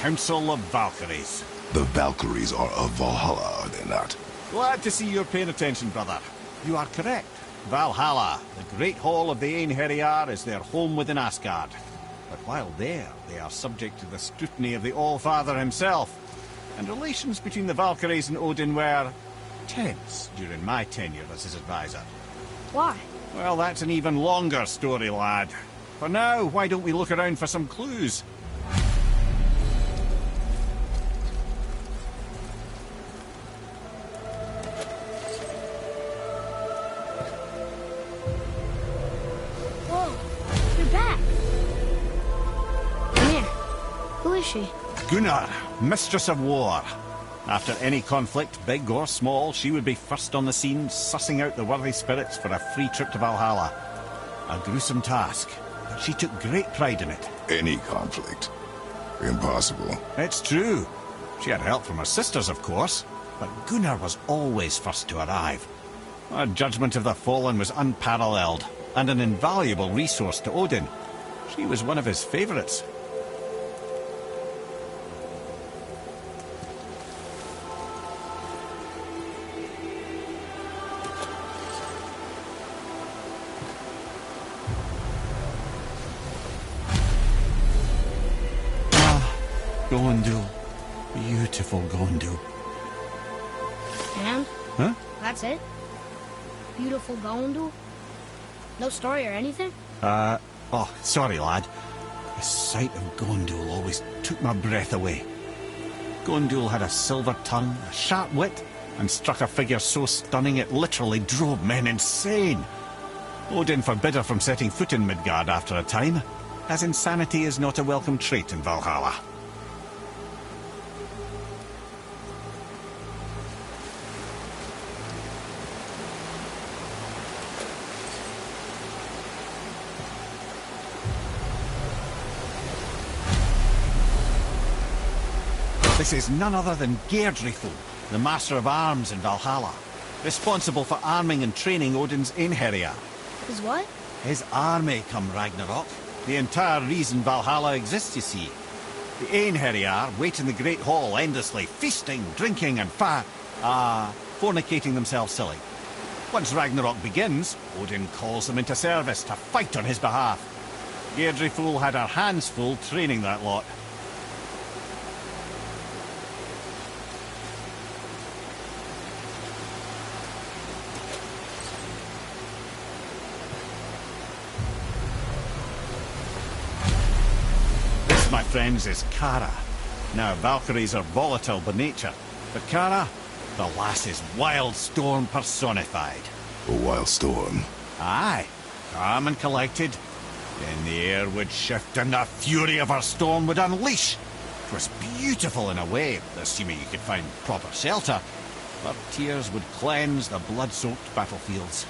Council of Valkyries. The Valkyries are of Valhalla, are they not? Glad to see you're paying attention, brother. You are correct. Valhalla, the great hall of the Einherjar, is their home within Asgard. But while there, they are subject to the scrutiny of the All-Father himself. And relations between the Valkyries and Odin were tense during my tenure as his advisor. Why? Well, that's an even longer story, lad. For now, why don't we look around for some clues? Whoa, you're back. Come here. Who is she? Gunnar, Mistress of War. After any conflict, big or small, she would be first on the scene, sussing out the worthy spirits for a free trip to Valhalla. A gruesome task, but she took great pride in it. Any conflict. Impossible. It's true. She had help from her sisters, of course, but Gunnar was always first to arrive. Her judgment of the fallen was unparalleled, and an invaluable resource to Odin. She was one of his favourites. Gondul. Beautiful Gondul. And? Huh? That's it? Beautiful Gondul? No story or anything? Oh, sorry, lad. The sight of Gondul always took my breath away. Gondul had a silver tongue, a sharp wit, and struck a figure so stunning it literally drove men insane. Odin forbid her from setting foot in Midgard after a time, as insanity is not a welcome trait in Valhalla. This is none other than Geirdrithul, the Master of Arms in Valhalla, responsible for arming and training Odin's Einherjar. His what? His army come Ragnarok. The entire reason Valhalla exists, you see. The Einherjar wait in the Great Hall endlessly, feasting, drinking and fornicating themselves silly. Once Ragnarok begins, Odin calls them into service to fight on his behalf. Geirdrithul had her hands full training that lot. My friends, is Kara. Now, Valkyries are volatile by nature, but Kara, the lass is wild storm personified. A wild storm? Aye, calm and collected. Then the air would shift and the fury of her storm would unleash. It was beautiful in a way, assuming you could find proper shelter. Her tears would cleanse the blood-soaked battlefields.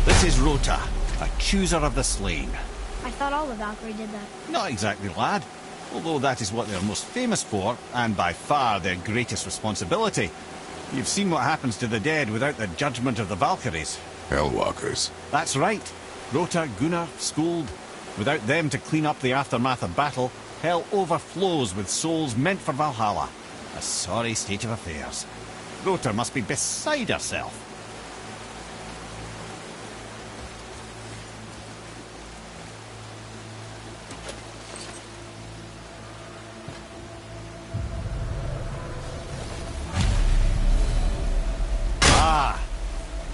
This is Rota, accuser of the slain. I thought all the Valkyrie did that. Not exactly, lad. Although that is what they're most famous for, and by far their greatest responsibility. You've seen what happens to the dead without the judgment of the Valkyries. Hellwalkers. That's right. Rota, Gunnar, Skuld. Without them to clean up the aftermath of battle, hell overflows with souls meant for Valhalla. A sorry state of affairs. Rota must be beside herself.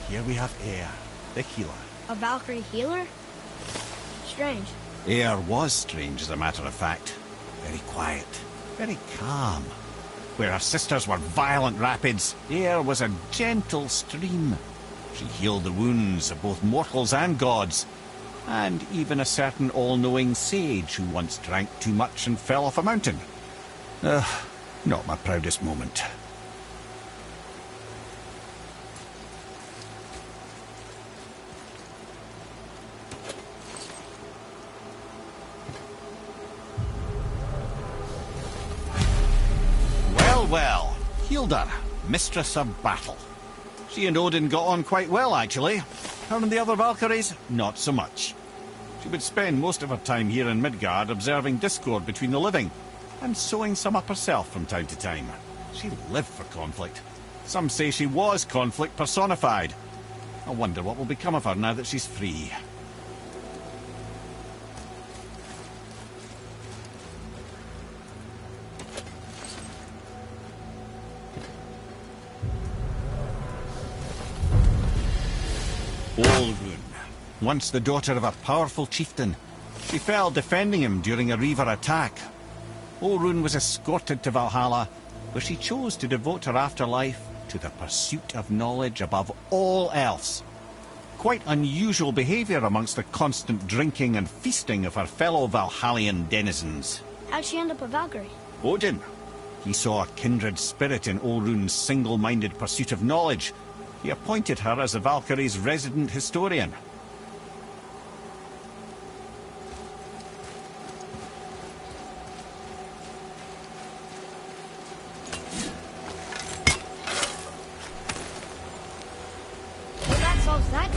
Here we have Air, the healer. A Valkyrie healer? Strange. Air was strange, as a matter of fact. Very quiet, very calm. Where her sisters were violent rapids, Air was a gentle stream. She healed the wounds of both mortals and gods, and even a certain all-knowing sage who once drank too much and fell off a mountain. Not my proudest moment. Well, well. Hilda, mistress of battle. She and Odin got on quite well, actually. Her and the other Valkyries, not so much. She would spend most of her time here in Midgard observing discord between the living, and sewing some up herself from time to time. She lived for conflict. Some say she was conflict personified. I wonder what will become of her now that she's free. Olrun, once the daughter of a powerful chieftain, she fell defending him during a Reaver attack. Olrun was escorted to Valhalla, where she chose to devote her afterlife to the pursuit of knowledge above all else. Quite unusual behaviour amongst the constant drinking and feasting of her fellow Valhallian denizens. How'd she end up a Valkyrie? Odin. He saw a kindred spirit in Olrun's single-minded pursuit of knowledge. He appointed her as the Valkyrie's resident historian. Well, that solves that